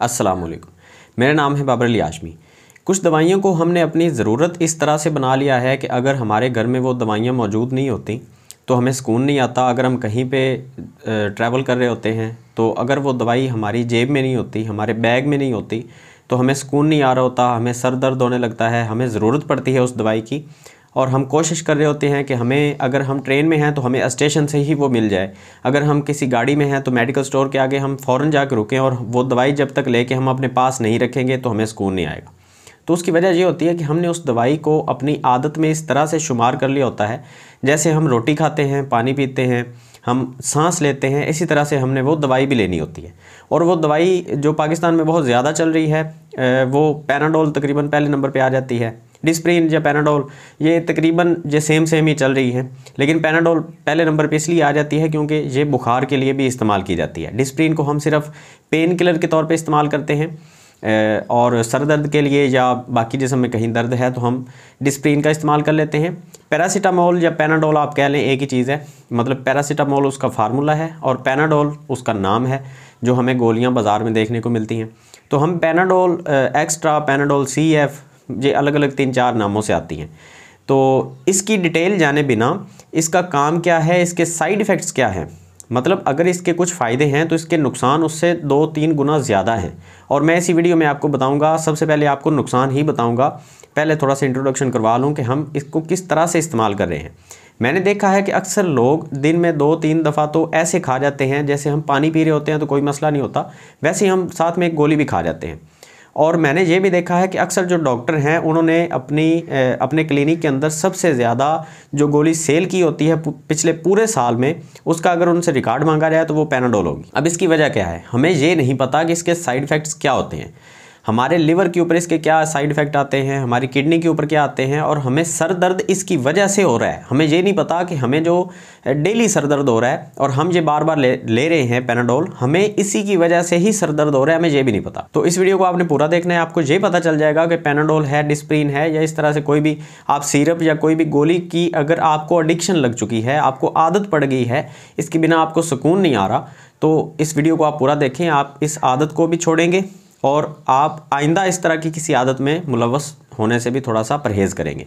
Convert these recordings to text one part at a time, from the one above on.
अस्सलाम वालेकुम। मेरा नाम है बाबर अली हाशमी। कुछ दवाइयों को हमने अपनी ज़रूरत इस तरह से बना लिया है कि अगर हमारे घर में वो दवाइयाँ मौजूद नहीं होती तो हमें सुकून नहीं आता। अगर हम कहीं पे ट्रैवल कर रहे होते हैं तो अगर वो दवाई हमारी जेब में नहीं होती, हमारे बैग में नहीं होती, तो हमें सुकून नहीं आ रहा होता, हमें सर दर्द होने लगता है, हमें ज़रूरत पड़ती है उस दवाई की और हम कोशिश कर रहे होते हैं कि हमें, अगर हम ट्रेन में हैं तो हमें स्टेशन से ही वो मिल जाए, अगर हम किसी गाड़ी में हैं तो मेडिकल स्टोर के आगे हम फ़ौरन जाकर रुकें और वो दवाई जब तक लेके हम अपने पास नहीं रखेंगे तो हमें सुकून नहीं आएगा। तो उसकी वजह ये होती है कि हमने उस दवाई को अपनी आदत में इस तरह से शुमार कर लिया होता है, जैसे हम रोटी खाते हैं, पानी पीते हैं, हम सांस लेते हैं, इसी तरह से हमने वो दवाई भी लेनी होती है। और वो दवाई जो पाकिस्तान में बहुत ज़्यादा चल रही है वो पैराडोल तकरीबन पहले नंबर पे आ जाती है। डिस्प्रिन या पैराडोल ये तकरीबन जो सेम ही चल रही है, लेकिन पैराडोल पहले नंबर पे इसलिए आ जाती है क्योंकि ये बुखार के लिए भी इस्तेमाल की जाती है। डिस्प्रिन को हम सिर्फ पेन किलर के तौर पे इस्तेमाल करते हैं और सर दर्द के लिए या बाकी जिस्म में कहीं दर्द है तो हम डिस्प्रिन का इस्तेमाल कर लेते हैं। पैरासीटामोल या पैनाडोल आप कह लें, एक ही चीज़ है। मतलब पैरासीटामोल उसका फार्मूला है और पैनाडोल उसका नाम है जो हमें गोलियां बाज़ार में देखने को मिलती हैं। तो हम पैनाडोल एक्स्ट्रा, पैनाडोल CF, ये अलग अलग 3-4 नामों से आती हैं। तो इसकी डिटेल जाने बिना इसका काम क्या है, इसके साइड इफ़ेक्ट्स क्या हैं, मतलब अगर इसके कुछ फ़ायदे हैं तो इसके नुकसान उससे 2-3 गुना ज़्यादा हैं और मैं इसी वीडियो में आपको बताऊंगा। सबसे पहले आपको नुकसान ही बताऊंगा। पहले थोड़ा सा इंट्रोडक्शन करवा लूँ कि हम इसको किस तरह से इस्तेमाल कर रहे हैं। मैंने देखा है कि अक्सर लोग दिन में 2-3 दफ़ा तो ऐसे खा जाते हैं, जैसे हम पानी पी रहे होते हैं तो कोई मसला नहीं होता, वैसे ही हम साथ में एक गोली भी खा जाते हैं। और मैंने ये भी देखा है कि अक्सर जो डॉक्टर हैं उन्होंने अपने क्लिनिक के अंदर सबसे ज़्यादा जो गोली सेल की होती है पिछले पूरे साल में, उसका अगर उनसे रिकॉर्ड मांगा जाए तो वो पैनाडोल होगी। अब इसकी वजह क्या है, हमें ये नहीं पता कि इसके साइड इफ़ेक्ट्स क्या होते हैं, हमारे लिवर के ऊपर इसके क्या साइड इफ़ेक्ट आते हैं, हमारी किडनी के ऊपर क्या आते हैं, और हमें सर दर्द इसकी वजह से हो रहा है। हमें ये नहीं पता कि हमें जो डेली सर दर्द हो रहा है और हम ये बार बार ले रहे हैं पैनाडोल, हमें इसी की वजह से ही सर दर्द हो रहा है, हमें ये भी नहीं पता। तो इस वीडियो को आपने पूरा देखना है, आपको ये पता चल जाएगा कि पैनाडोल है, डिस्प्रिन है, या इस तरह से कोई भी आप सिरप या कोई भी गोली की अगर आपको एडिक्शन लग चुकी है, आपको आदत पड़ गई है, इसके बिना आपको सुकून नहीं आ रहा, तो इस वीडियो को आप पूरा देखें। आप इस आदत को भी छोड़ेंगे और आप आइंदा इस तरह की किसी आदत में मुलव्वस होने से भी थोड़ा सा परहेज़ करेंगे।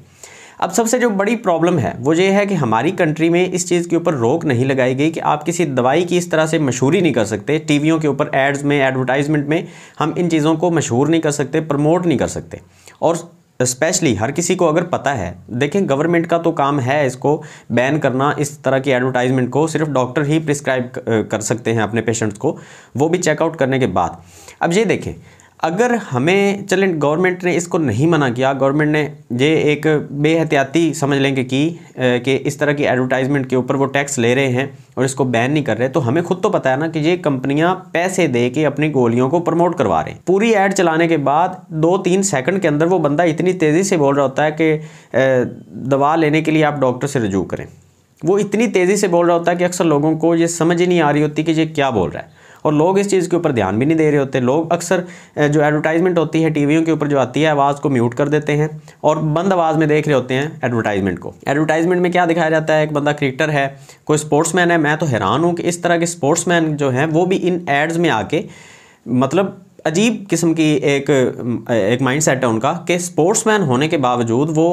अब सबसे जो बड़ी प्रॉब्लम है वो ये है कि हमारी कंट्री में इस चीज़ के ऊपर रोक नहीं लगाई गई कि आप किसी दवाई की इस तरह से मशहूरी नहीं कर सकते। टीवियों के ऊपर एड्स में, एडवर्टाइजमेंट में हम इन चीज़ों को मशहूर नहीं कर सकते, प्रमोट नहीं कर सकते। और स्पेशली हर किसी को अगर पता है, देखें गवर्नमेंट का तो काम है इसको बैन करना, इस तरह की एडवर्टाइजमेंट को सिर्फ डॉक्टर ही प्रिस्क्राइब कर सकते हैं अपने पेशेंट्स को, वो भी चेकआउट करने के बाद। अब ये देखें, अगर हमें, चलें गवर्नमेंट ने इसको नहीं मना किया, गवर्नमेंट ने ये एक बेहतियाती समझ लेंगे कि इस तरह की एडवर्टाइजमेंट के ऊपर वो टैक्स ले रहे हैं और इसको बैन नहीं कर रहे, तो हमें खुद तो पता है ना कि ये कंपनियां पैसे दे के अपनी गोलियों को प्रमोट करवा रहे हैं। पूरी ऐड चलाने के बाद 2-3 सेकंड के अंदर वो बंदा इतनी तेज़ी से बोल रहा होता है कि दवा लेने के लिए आप डॉक्टर से रजू करें। वो इतनी तेज़ी से बोल रहा होता है कि अक्सर लोगों को ये समझ ही नहीं आ रही होती कि ये क्या बोल रहा है, और लोग इस चीज़ के ऊपर ध्यान भी नहीं दे रहे होते। लोग अक्सर जो एडवर्टाइजमेंट होती है टीवियों के ऊपर जो आती है, आवाज़ को म्यूट कर देते हैं और बंद आवाज़ में देख रहे होते हैं एडवर्टाइजमेंट को। एडवर्टाइजमेंट में क्या दिखाया जाता है, एक बंदा क्रिकेटर है, कोई स्पोर्ट्समैन है। मैं तो हैरान हूँ कि इस तरह के स्पोर्ट्समैन जो हैं वो भी इन एड्स में आके, मतलब अजीब किस्म की एक माइंडसेट है उनका कि स्पोर्ट्समैन होने के बावजूद वो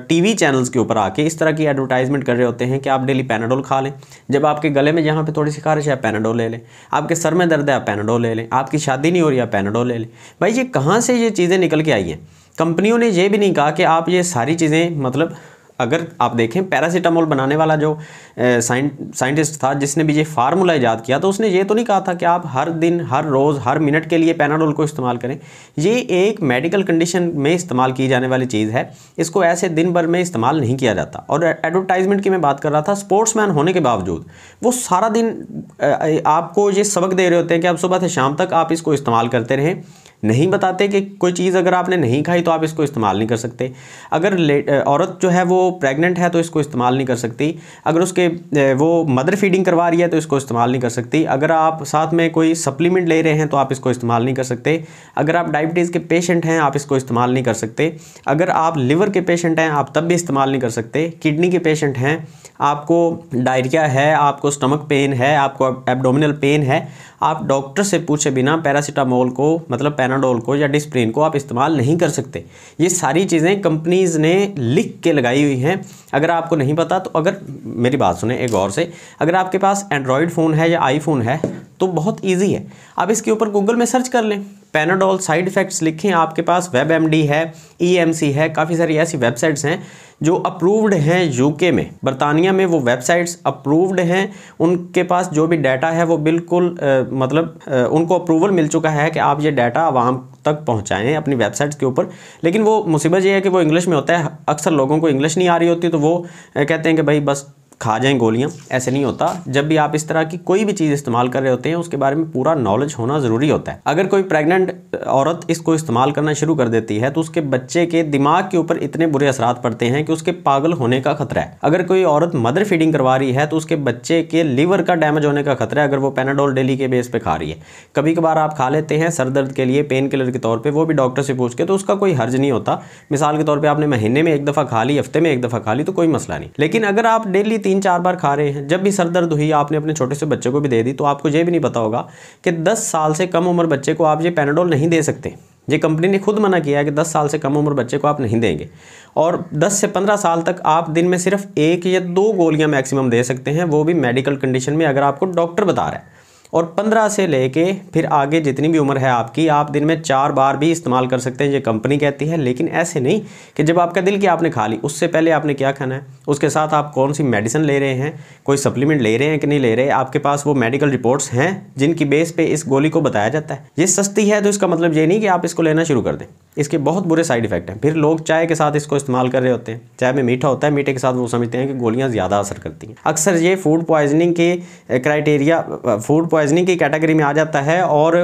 टीवी चैनल्स के ऊपर आके इस तरह की एडवर्टाइजमेंट कर रहे होते हैं कि आप डेली पैनाडोल खा लें, जब आपके गले में जहाँ पे थोड़ी सी खारिश है आप पैनाडोल ले लें, आपके सर में दर्द है आप पैनाडोल ले लें, आपकी शादी नहीं हो रही आप पैनाडोल ले लें। भाई ये कहाँ से ये चीज़ें निकल के आई हैं? कंपनियों ने ये भी नहीं कहा कि आप ये सारी चीज़ें, मतलब अगर आप देखें पैरासीटामोल बनाने वाला जो साइंटिस्ट था जिसने भी ये फार्मूला ईजाद किया, तो उसने ये तो नहीं कहा था कि आप हर दिन, हर रोज़, हर मिनट के लिए पैनाडोल को इस्तेमाल करें। ये एक मेडिकल कंडीशन में इस्तेमाल की जाने वाली चीज़ है, इसको ऐसे दिन भर में इस्तेमाल नहीं किया जाता। और एडवर्टाइजमेंट की मैं बात कर रहा था, स्पोर्ट्समैन होने के बावजूद वो सारा दिन आपको ये सबक दे रहे होते हैं कि आप सुबह से शाम तक आप इसको इस्तेमाल करते रहें। नहीं बताते कि कोई चीज़ अगर आपने नहीं खाई तो आप इसको इस्तेमाल नहीं कर सकते। अगर औरत जो है वो प्रेग्नेंट है तो इसको इस्तेमाल नहीं कर सकती। अगर उसके वो मदर फीडिंग करवा रही है तो इसको इस्तेमाल नहीं कर सकती। अगर आप साथ में कोई सप्लीमेंट ले रहे हैं तो आप इसको इस्तेमाल नहीं कर सकते। अगर आप डायबिटीज़ के पेशेंट हैं आप इसको इस्तेमाल नहीं कर सकते। अगर आप लिवर के पेशेंट हैं आप तब भी इस्तेमाल नहीं कर सकते। किडनी के पेशेंट हैं, आपको डायरिया है, आपको स्टमक पेन है, आपको एब्डोमिनल पेन है, आप डॉक्टर से पूछे बिना पैरासीटामोल को, मतलब पैनाडोल को या डिस्प्रिन को आप इस्तेमाल नहीं कर सकते। ये सारी चीज़ें कंपनीज़ ने लिख के लगाई हुई हैं। अगर आपको नहीं पता तो अगर मेरी बात सुने एक गौर से, अगर आपके पास एंड्रॉयड फ़ोन है या आईफोन है तो बहुत ईजी है, आप इसके ऊपर गूगल में सर्च कर लें, पैनाडोल साइड इफ़ेक्ट्स लिखें, आपके पास WebMD है, EMC है, काफ़ी सारी ऐसी वेबसाइट्स हैं जो अप्रूव्ड हैं यूके में, बरतानिया में वो वेबसाइट्स अप्रूव्ड हैं। उनके पास जो भी डाटा है वो बिल्कुल उनको अप्रूवल मिल चुका है कि आप ये डाटा आवाम तक पहुंचाएं अपनी वेबसाइट्स के ऊपर। लेकिन वो मुसीबत ये है कि वो इंग्लिश में होता है, अक्सर लोगों को इंग्लिश नहीं आ रही होती तो वो कहते हैं कि भाई बस खा जाएं गोलियां। ऐसे नहीं होता। जब भी आप इस तरह की कोई भी चीज़ इस्तेमाल कर रहे होते हैं उसके बारे में पूरा नॉलेज होना ज़रूरी होता है। अगर कोई प्रेग्नेंट औरत इसको इस्तेमाल करना शुरू कर देती है तो उसके बच्चे के दिमाग के ऊपर इतने बुरे असरात पड़ते हैं कि उसके पागल होने का खतरा है। अगर कोई औरत मदर फीडिंग करवा रही है तो उसके बच्चे के लीवर का डैमेज होने का खतरा है अगर वो पैनाडोल डेली के बेस पे खा रही है। कभी कभार आप खा लेते हैं सर दर्द के लिए पेन किलर के तौर पर, वो भी डॉक्टर से पूछ के, तो उसका कोई हर्ज नहीं होता। मिसाल के तौर पर आपने महीने में एक दफ़ा खा ली, हफ्ते में एक दफ़ा खा ली तो कोई मसला नहीं। लेकिन अगर आप डेली 3-4 बार खा रहे हैं, जब भी सर दर्द हुई आपने अपने छोटे से बच्चे को भी दे दी, तो आपको ये भी नहीं पता होगा कि 10 साल से कम उम्र बच्चे को आप ये पैनाडोल नहीं दे सकते। ये कंपनी ने खुद मना किया है कि 10 साल से कम उम्र बच्चे को आप नहीं देंगे, और 10 से 15 साल तक आप दिन में सिर्फ 1 या 2 गोलियां मैक्सिमम दे सकते हैं, वो भी मेडिकल कंडीशन में अगर आपको डॉक्टर बता रहा है। और 15 से लेके फिर आगे जितनी भी उम्र है आपकी, आप दिन में 4 बार भी इस्तेमाल कर सकते हैं, ये कंपनी कहती है। लेकिन ऐसे नहीं कि जब आपका दिल किया आपने खा ली, उससे पहले आपने क्या खाना है, उसके साथ आप कौन सी मेडिसिन ले रहे हैं, कोई सप्लीमेंट ले रहे हैं कि नहीं ले रहे, आपके पास वो मेडिकल रिपोर्ट्स हैं जिनकी बेस पे इस गोली को बताया जाता है। ये सस्ती है तो इसका मतलब ये नहीं कि आप इसको लेना शुरू कर दें, इसके बहुत बुरे साइड इफेक्ट हैं। फिर लोग चाय के साथ इसको इस्तेमाल कर रहे होते हैं, चाय में मीठा होता है, मीठे के साथ वो समझते हैं कि गोलियाँ ज़्यादा असर करती हैं। अक्सर ये फूड पॉइजनिंग के क्राइटेरिया, फूड पॉइजनिंग की कैटेगरी में आ जाता है, और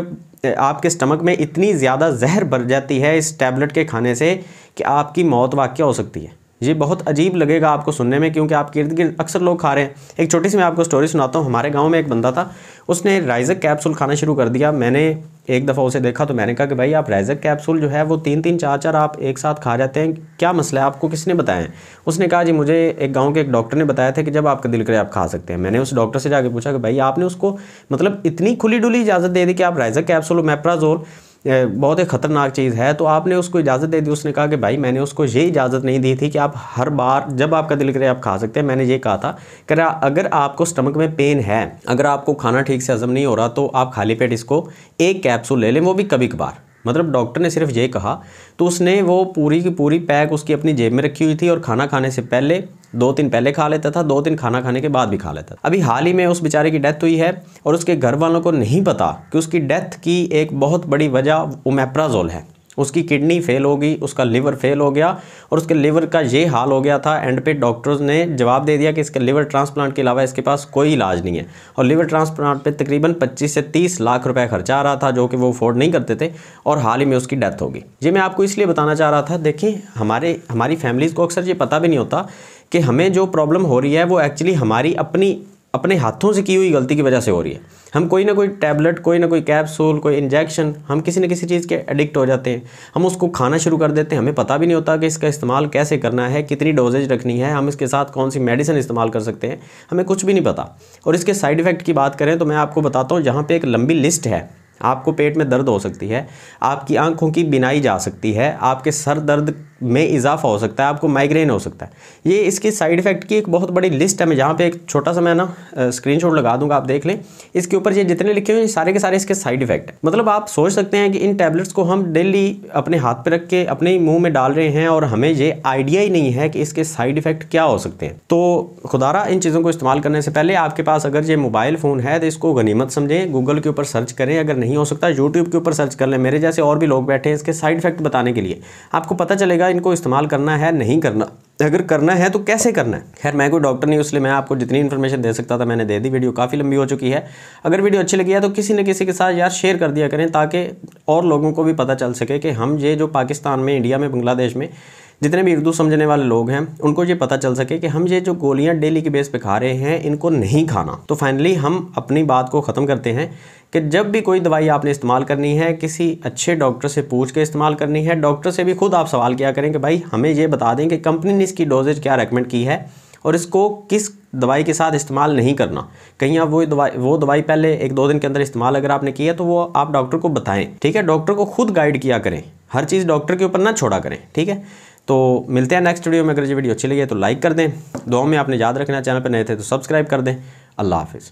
आपके स्टमक में इतनी ज़्यादा जहर भर जाती है इस टैबलेट के खाने से कि आपकी मौत वाक़या हो सकती है। ये बहुत अजीब लगेगा आपको सुनने में, क्योंकि आपके इर्द गिर्द अक्सर लोग खा रहे हैं। एक छोटी सी मैं आपको स्टोरी सुनाता हूँ। हमारे गांव में एक बंदा था, उसने राइजक कैप्सूल खाना शुरू कर दिया। मैंने एक दफ़ा उसे देखा तो मैंने कहा कि भाई आप राइजक कैप्सूल जो है वो 3-3 4-4 आप एक साथ खा जाते हैं, क्या मसला है, आपको किसने बताया? उसने कहा जी मुझे एक गाँव के एक डॉक्टर ने बताया था कि जब आपका दिल करे आप खा सकते हैं। मैंने उस डॉक्टर से जाके पूछा कि भाई आपने उसको मतलब इतनी खुली डुली इजाज़त दे दी कि आप राइजक कैप्सूल, ओमेप्राजोल बहुत ही ख़तरनाक चीज़ है, तो आपने उसको इजाज़त दे दी। उसने कहा कि भाई मैंने उसको ये इजाज़त नहीं दी थी कि आप हर बार जब आपका दिल करे आप खा सकते हैं। मैंने ये कहा था कि अगर आपको स्टमक में पेन है, अगर आपको खाना ठीक से हजम नहीं हो रहा, तो आप खाली पेट इसको एक कैप्सूल ले लें, वो भी कभी कभार। मतलब डॉक्टर ने सिर्फ ये कहा, तो उसने वो पूरी की पूरी पैक उसकी अपनी जेब में रखी हुई थी, और खाना खाने से पहले 2 दिन पहले खा लेता था, 2 दिन खाना खाने के बाद भी खा लेता था। अभी हाल ही में उस बेचारे की डेथ हुई है, और उसके घर वालों को नहीं पता कि उसकी डेथ की एक बहुत बड़ी वजह ओमेप्राजोल है। उसकी किडनी फेल हो गई, उसका लिवर फेल हो गया, और उसके लिवर का ये हाल हो गया था, एंड पे डॉक्टर्स ने जवाब दे दिया कि इसके लिवर ट्रांसप्लांट के अलावा इसके पास कोई इलाज नहीं है। और लिवर ट्रांसप्लांट पे तकरीबन 25 से 30 लाख रुपए खर्चा आ रहा था, जो कि वो अफोर्ड नहीं करते थे, और हाल ही में उसकी डेथ हो गई। ये मैं आपको इसलिए बताना चाह रहा था। देखिए हमारी फैमिलीज़ को अक्सर ये पता भी नहीं होता कि हमें जो प्रॉब्लम हो रही है वो एक्चुअली हमारी अपने हाथों से की हुई गलती की वजह से हो रही है। हम कोई ना कोई टैबलेट, कोई ना कोई कैप्सूल, कोई इंजेक्शन, हम किसी न किसी चीज़ के एडिक्ट हो जाते हैं। हम उसको खाना शुरू कर देते हैं, हमें पता भी नहीं होता कि इसका इस्तेमाल कैसे करना है, कितनी डोजेज रखनी है, हम इसके साथ कौन सी मेडिसिन इस्तेमाल कर सकते हैं, हमें कुछ भी नहीं पता। और इसके साइड इफ़ेक्ट की बात करें तो मैं आपको बताता हूँ, जहाँ पर एक लंबी लिस्ट है। आपको पेट में दर्द हो सकती है, आपकी आंखों की बिनाई जा सकती है, आपके सर दर्द में इजाफा हो सकता है, आपको माइग्रेन हो सकता है। ये इसके साइड इफ़ेक्ट की एक बहुत बड़ी लिस्ट है। मैं जहाँ पे एक छोटा सा मैं स्क्रीनशॉट लगा दूंगा, आप देख लें। इसके ऊपर ये जितने लिखे हुए हैं सारे के सारे इसके साइड इफ़ेक्ट है। मतलब आप सोच सकते हैं कि इन टैबलेट्स को हम डेली अपने हाथ पे रख के अपने मुँह में डाल रहे हैं, और हमें ये आइडिया ही नहीं है कि इसके साइड इफ़ेक्ट क्या हो सकते हैं। तो खुदारा इन चीज़ों को इस्तेमाल करने से पहले आपके पास अगर ये मोबाइल फ़ोन है तो इसको गनीमत समझें, गूगल के ऊपर सर्च करें, अगर नहीं हो सकता यूट्यूब के ऊपर सर्च कर लें। मेरे जैसे और भी लोग बैठे हैं इसके साइड इफ़ेक्ट बताने के लिए, आपको पता चलेगा इनको इस्तेमाल करना है नहीं करना, अगर करना है तो कैसे करना है। खैर मैं कोई डॉक्टर नहीं, इसलिए मैं आपको जितनी इन्फॉर्मेशन दे सकता था मैंने दे दी। वीडियो काफ़ी लंबी हो चुकी है। अगर वीडियो अच्छी लगी है तो किसी न किसी के साथ यार शेयर कर दिया करें, ताकि और लोगों को भी पता चल सके कि हम ये जो पाकिस्तान में, इंडिया में, बांग्लादेश में जितने भी उर्दू समझने वाले लोग हैं उनको ये पता चल सके कि हम ये जो गोलियां डेली के बेस पे खा रहे हैं इनको नहीं खाना। तो फाइनली हम अपनी बात को ख़त्म करते हैं कि जब भी कोई दवाई आपने इस्तेमाल करनी है, किसी अच्छे डॉक्टर से पूछ के इस्तेमाल करनी है। डॉक्टर से भी खुद आप सवाल किया करें कि भाई हमें ये बता दें कि कंपनी ने इसकी डोजेज क्या रेकमेंड की है, और इसको किस दवाई के साथ इस्तेमाल नहीं करना। कहीं आप वो दवाई पहले 1-2 दिन के अंदर इस्तेमाल अगर आपने किया तो वो आप डॉक्टर को बताएं, ठीक है। डॉक्टर को खुद गाइड किया करें, हर चीज़ डॉक्टर के ऊपर ना छोड़ा करें, ठीक है। तो मिलते हैं नेक्स्ट वीडियो में। अगर ये वीडियो अच्छी लगी है तो लाइक कर दें, दुआ में आपने याद रखना, चैनल पर नए थे तो सब्सक्राइब कर दें। अल्लाह हाफिज़।